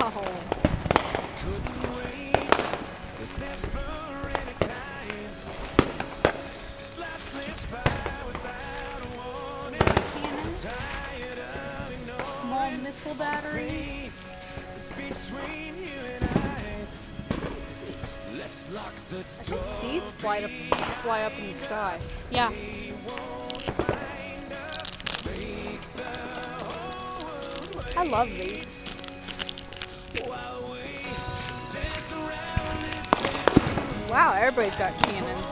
Wow. Small missile battery. I think these fly up in the sky. Yeah. I love these. Wow, everybody's got cannons.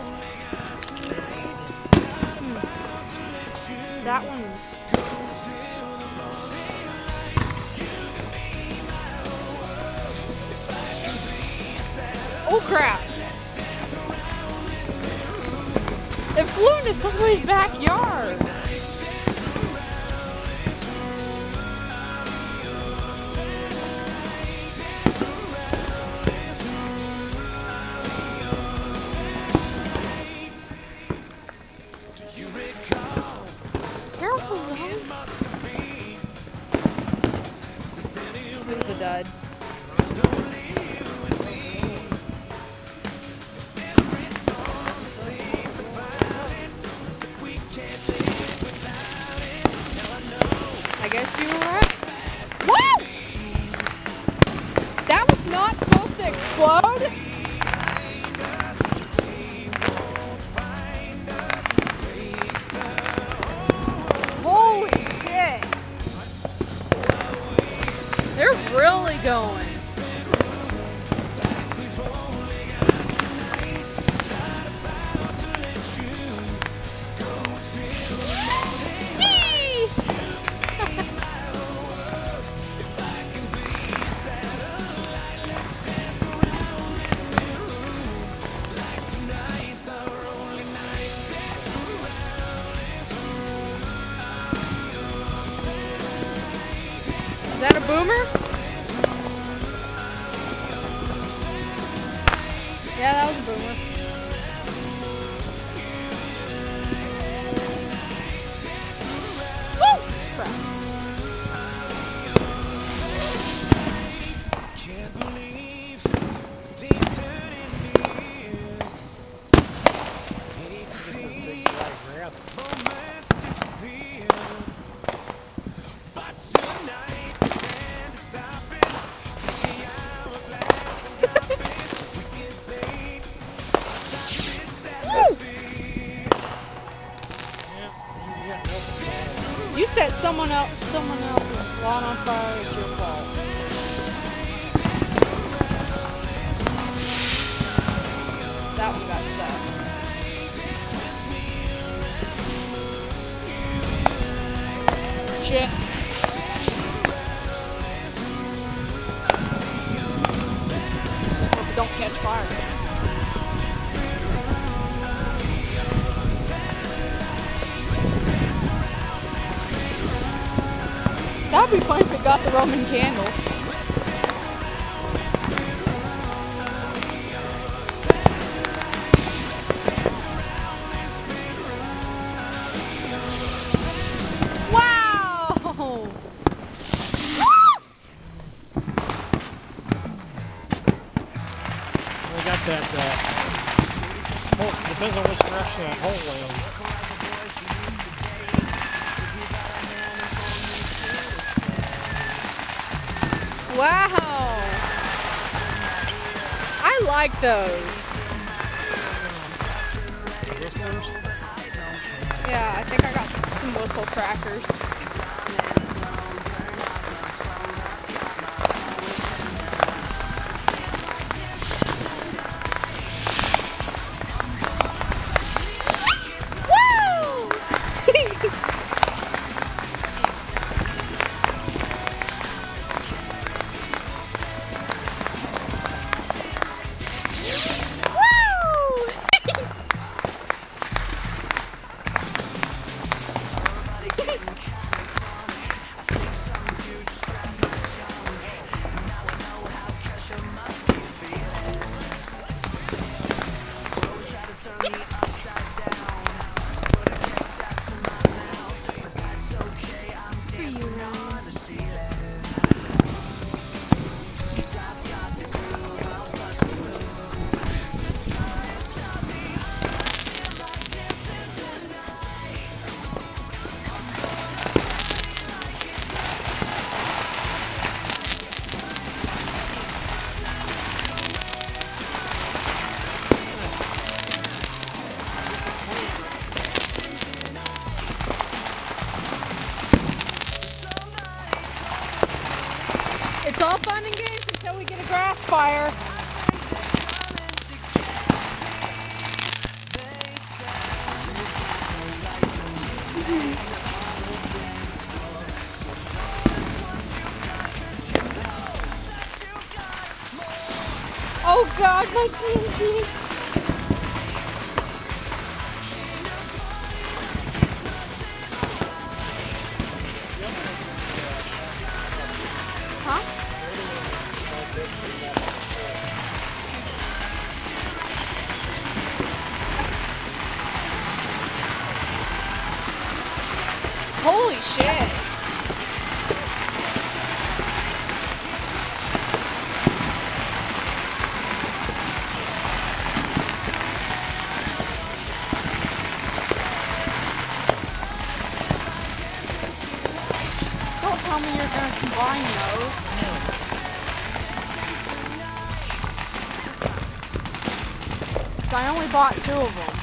That one. Oh crap! It flew into somebody's backyard. Careful, Zoe. Who's a dud? I guess you were right. Woo! That was not supposed to explode. Holy shit. They're really going. Is that a boomer? Yeah, that was a boomer. Woo! Crap. You set someone else's lawn on fire, it's your fault. That one got stuck. Shit. Hope it don't catch fire. That'd be fun if it got the Roman candle. Wow! We got that, hole, depends on which direction that hole lands. Wow! I like those. Whistlers? Yeah, I think I got some whistle crackers. It's all fun and games until we get a grass fire. Oh God, my TNT! Huh? Holy shit! Don't tell me you're gonna combine those. Cause I only bought 2 of them.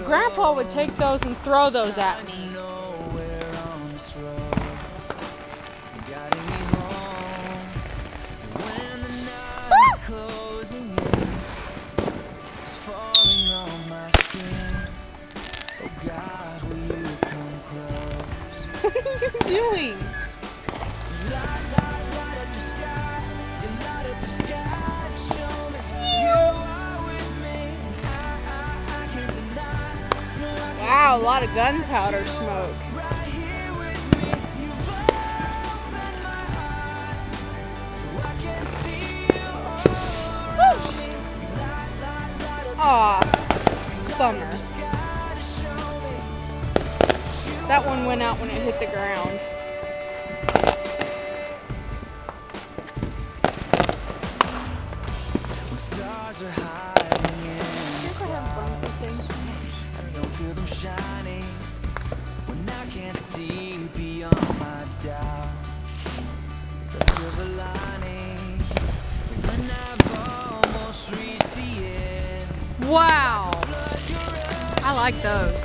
Grandpa would take those and throw those at me. What are you doing? Wow, a lot of gunpowder smoke. Aw, bummer. That one went out when it hit the ground. Don't feel them shining when I can't see beyond my doubt. The silver lining when I've almost reached the end. Wow, I like those.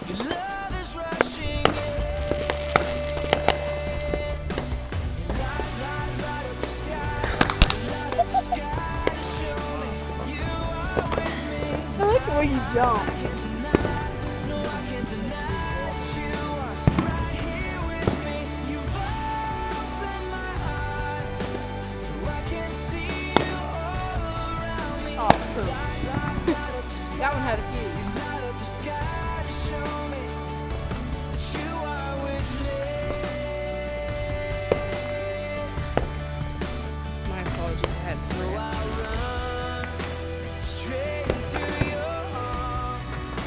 Your love is rushing in. Light up the sky, light up the sky to show me you are with me. I like the way you jump. That one had a fuse. My apologies, I had scratch.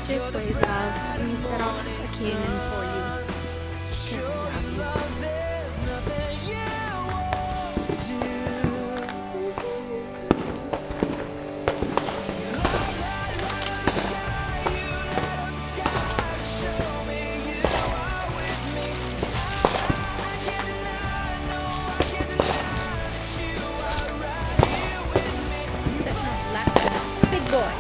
Just wave love. Let me set off a cannon for you. 'Cause I love you. Big boy.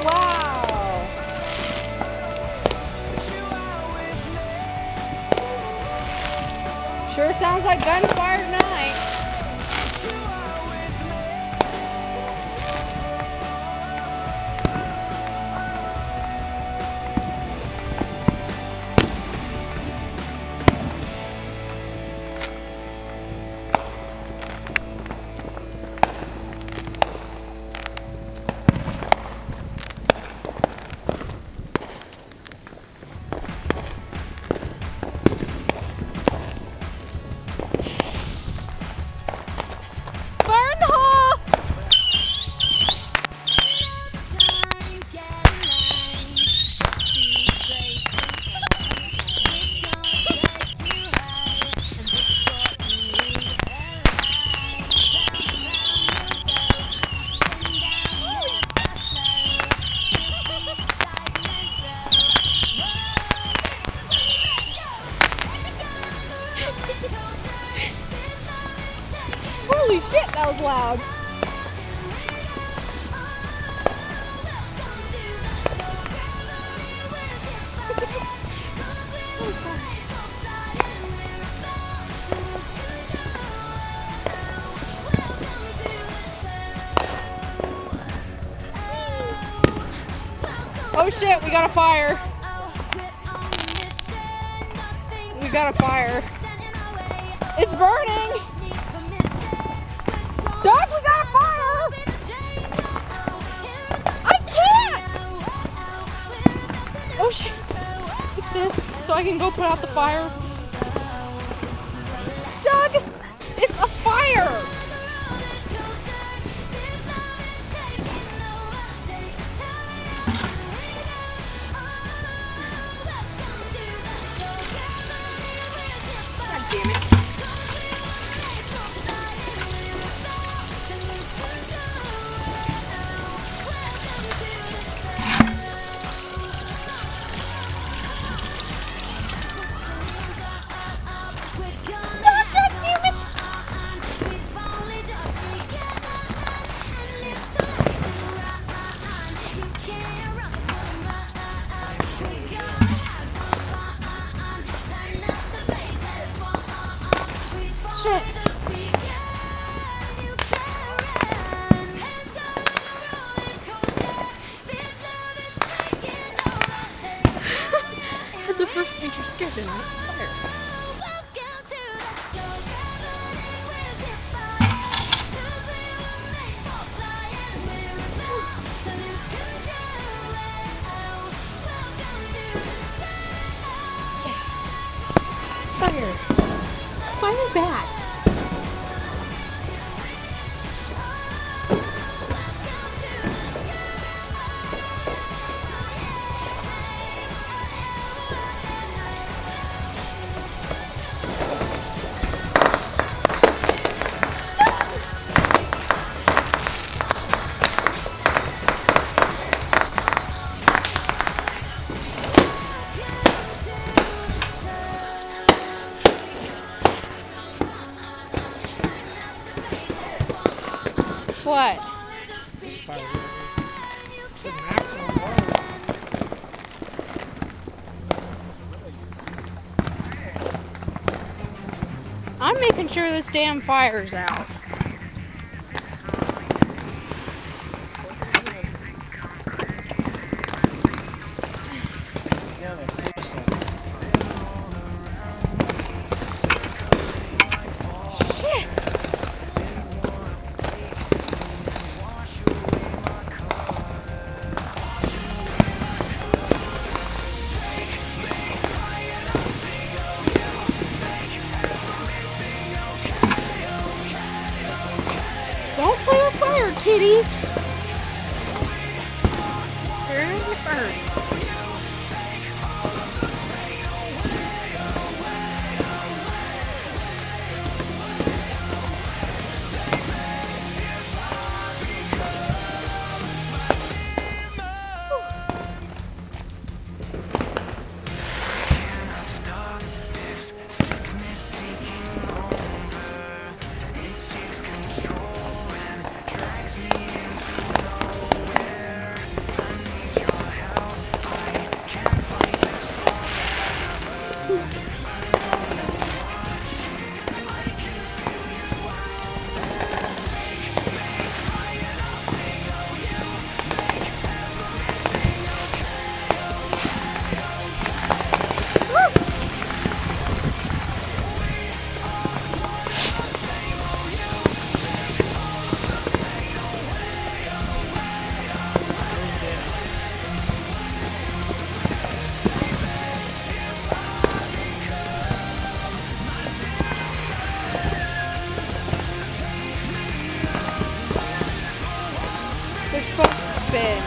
Wow. Sure sounds like gunfire tonight. Holy shit, that was loud. Oh shit, we got a fire. We got a fire. It's burning. Doug, we got a fire. I can't. Oh shit. Take this so I can go put out the fire. Doug, it's a fire. Shit. For the first page, you're scared to night. Fire. Fire. Fire back. What? The maximum water. I'm making sure this damn fire's out. Shit! Don't play with fire, kitties! You're gonna get burned. They're supposed to spin.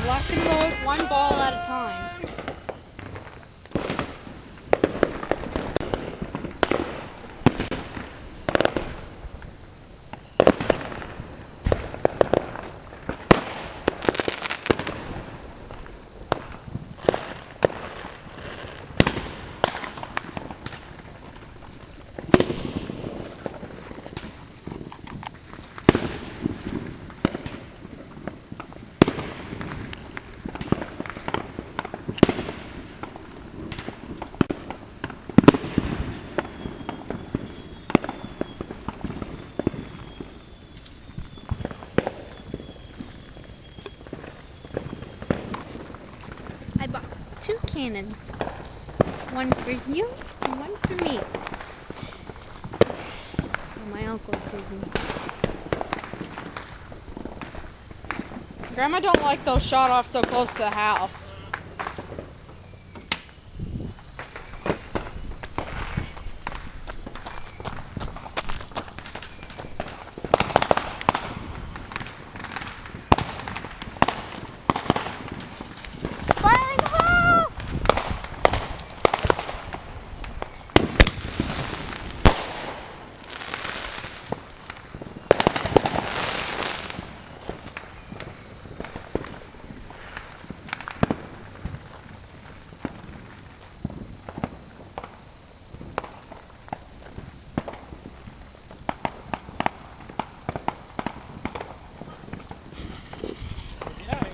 Lock and load, one ball at a time. I bought 2 cannons. One for you and one for me. And my uncle's busy. Grandma don't like those shot off so close to the house. Fire in the hole!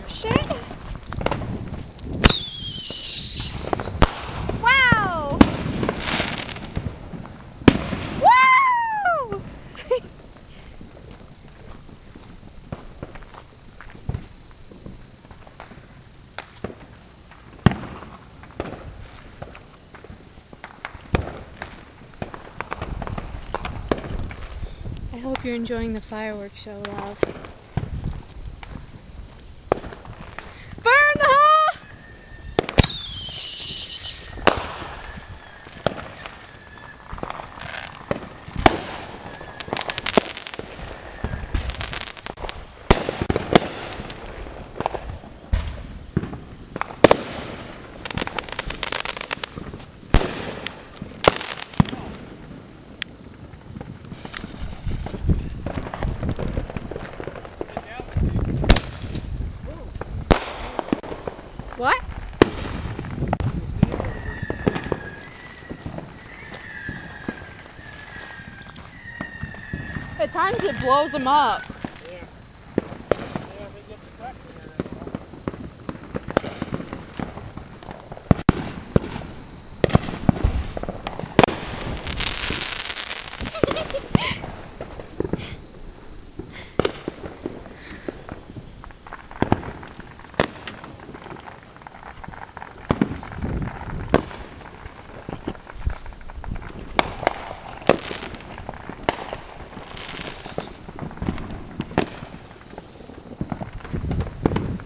Shit. Wow! Woo! I hope you're enjoying the fireworks show, love. Fire in the hole! What? At times it blows them up. Yeah. Yeah, they get stuck in there.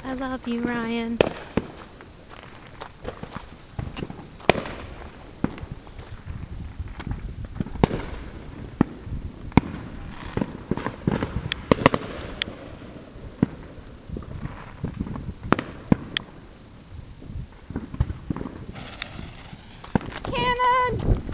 I love you, Ryan. Cannon!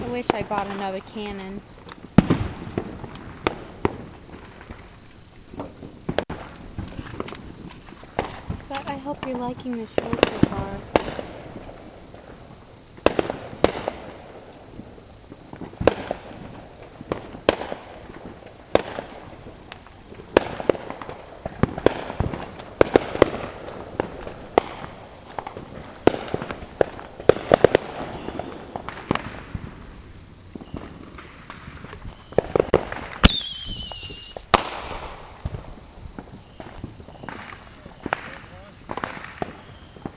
I wish I bought another cannon. But I hope you're liking the show so far.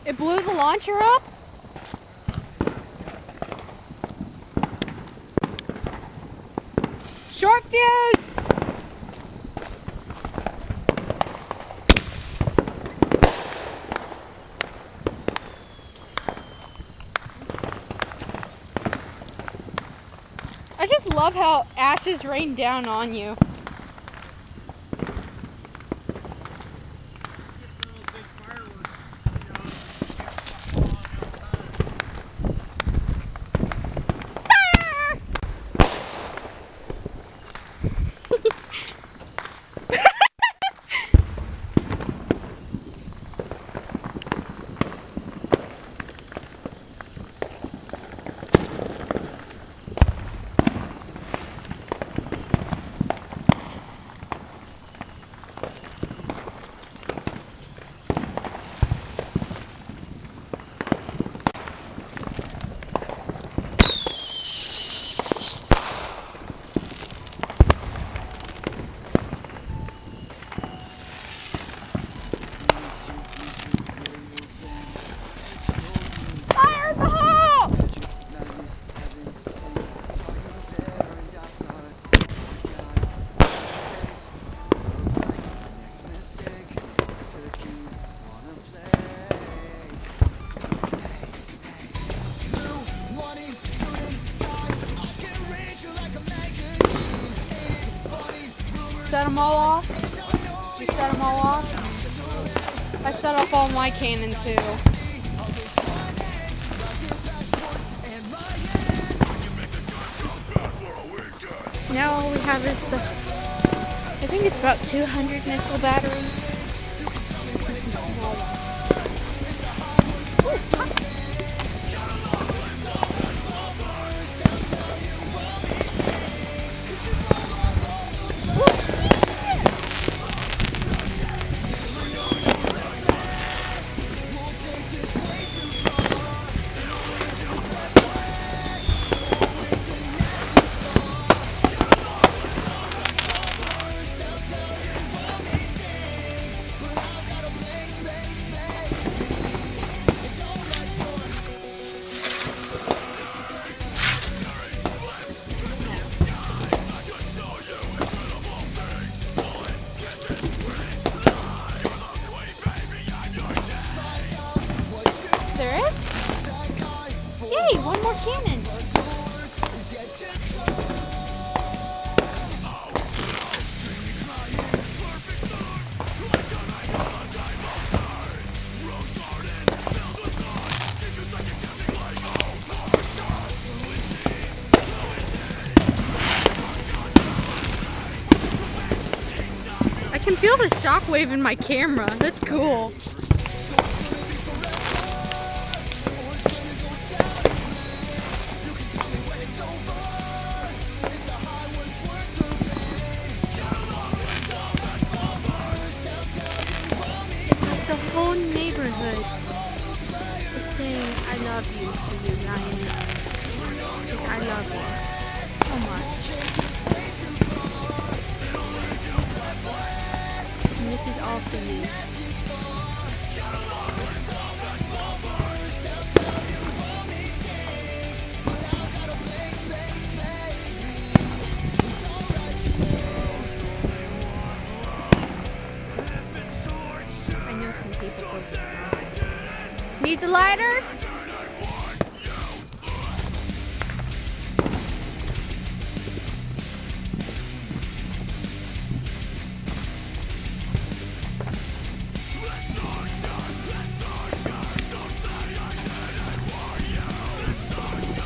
It blew the launcher up? Short fuse! I just love how ashes rain down on you. Fire in the hole! Set them all off? You set them all off? I set up all my cannon too. Now all we have is the, I think it's about 200 missile battery. There is? Yay, one more cannon. I can feel the shockwave in my camera. That's cool. The whole neighborhood is saying I love you to you, Ryan. Like, I love you so much. And this is all for you. I know some people go to that. Need the lighter?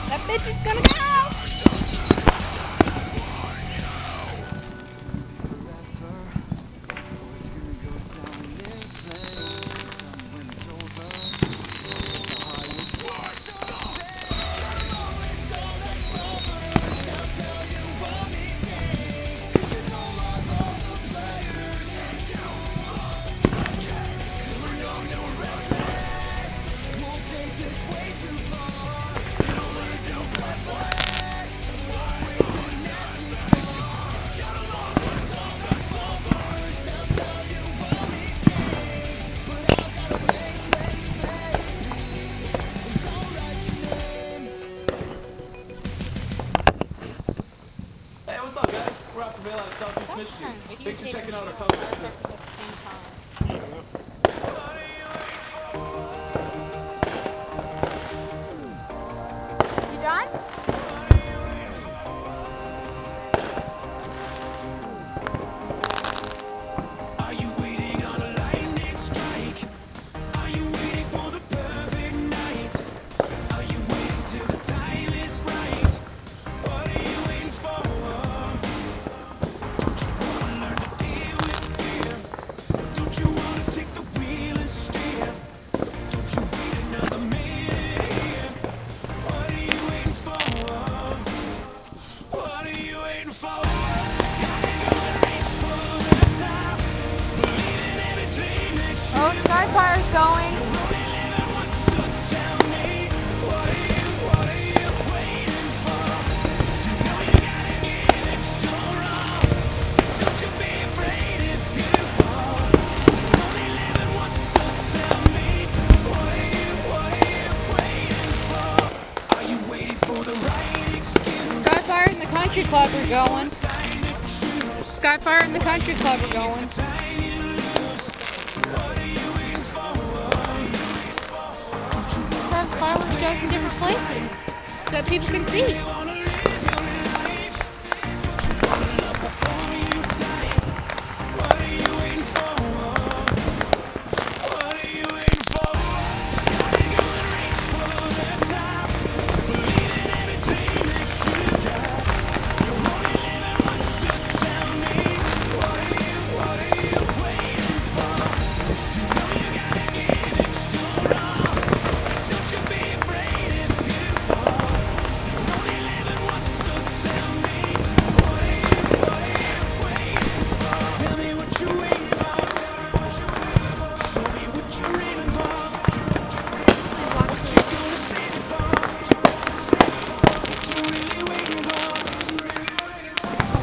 That bitch is gonna go! turn. Thanks for checking out our Firecrackers at the same time. You done? Are you waiting on a lightning strike? Are you waiting for the perfect night? Are you waiting till the time is right? What are you waiting for? Don't you wanna learn to deal with fear? Don't you wanna take the wheel and steer? Don't you wait another minute here? What are you waiting for? What are you waiting for? Oh, Skyfire's going. Skyfire and the Country Club are going. Skyfire and the Country Club are going. Have fireworks shows in different places so that people can see.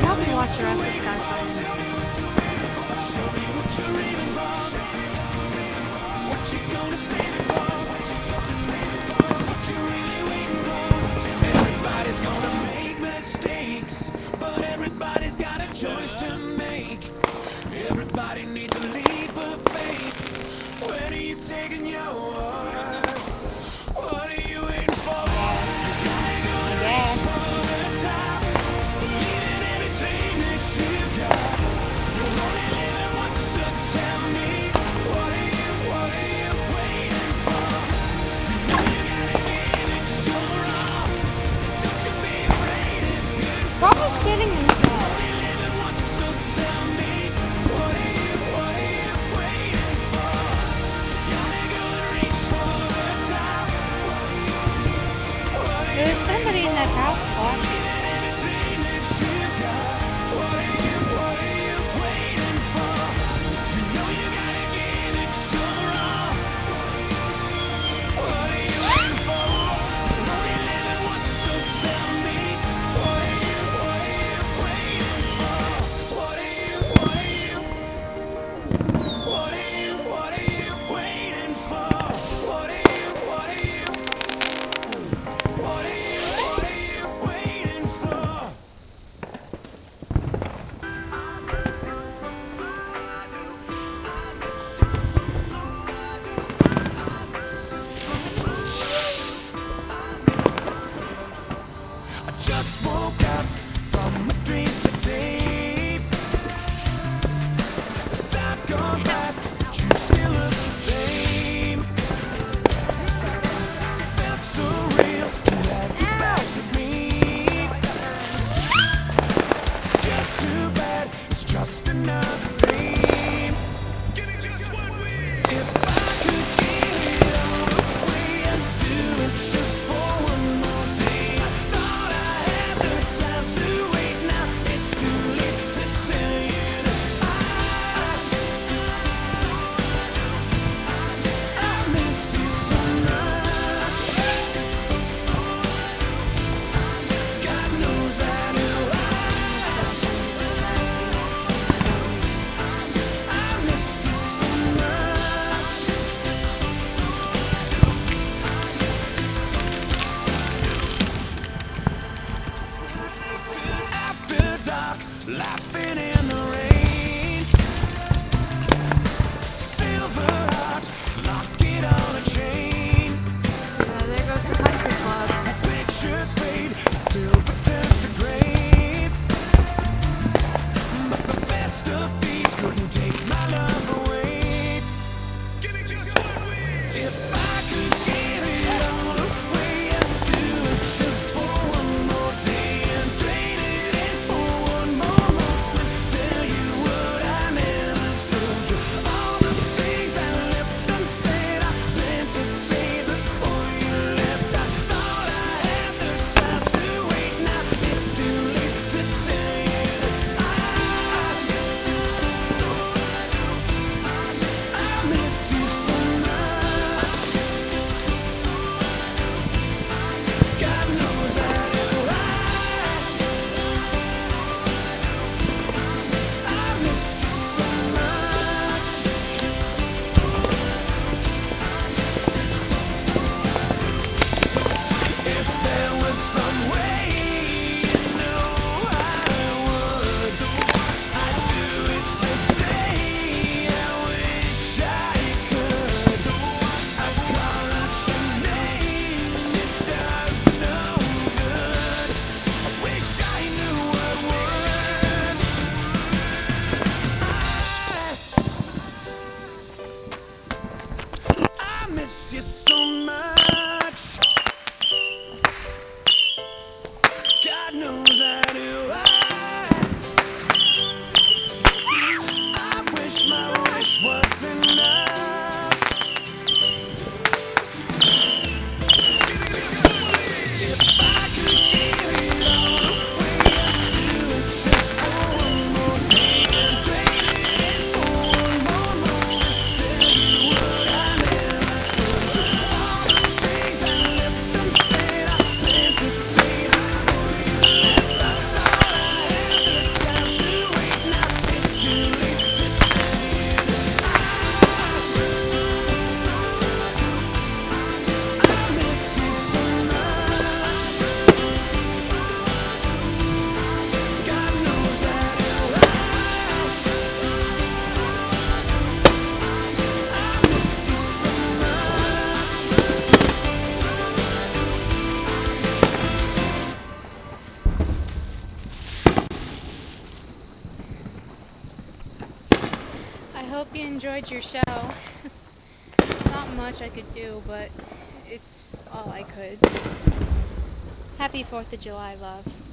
Probably watch the rest of Skyfire. Everybody's gonna make mistakes, but everybody's got a choice to make. Everybody needs a leap of faith. Where are you taking yours? What are you waiting for? Yeah. Probably sitting themselves. There's somebody in that house watching. What are you waiting you so much. God knows I do. I wish my wish was enough. If I could give it all away, I'd do it just for one more day. Trade it in for one more moment. Tell you what I never told you. All the things I left unsaid, I meant to say. I know you left. I thought I had the time to wait. Now it's too late to tell you that I miss you so much. God knows I do. I miss you so much. I hope you enjoyed your show. It's not much I could do, but it's all I could. Happy 4th of July, love.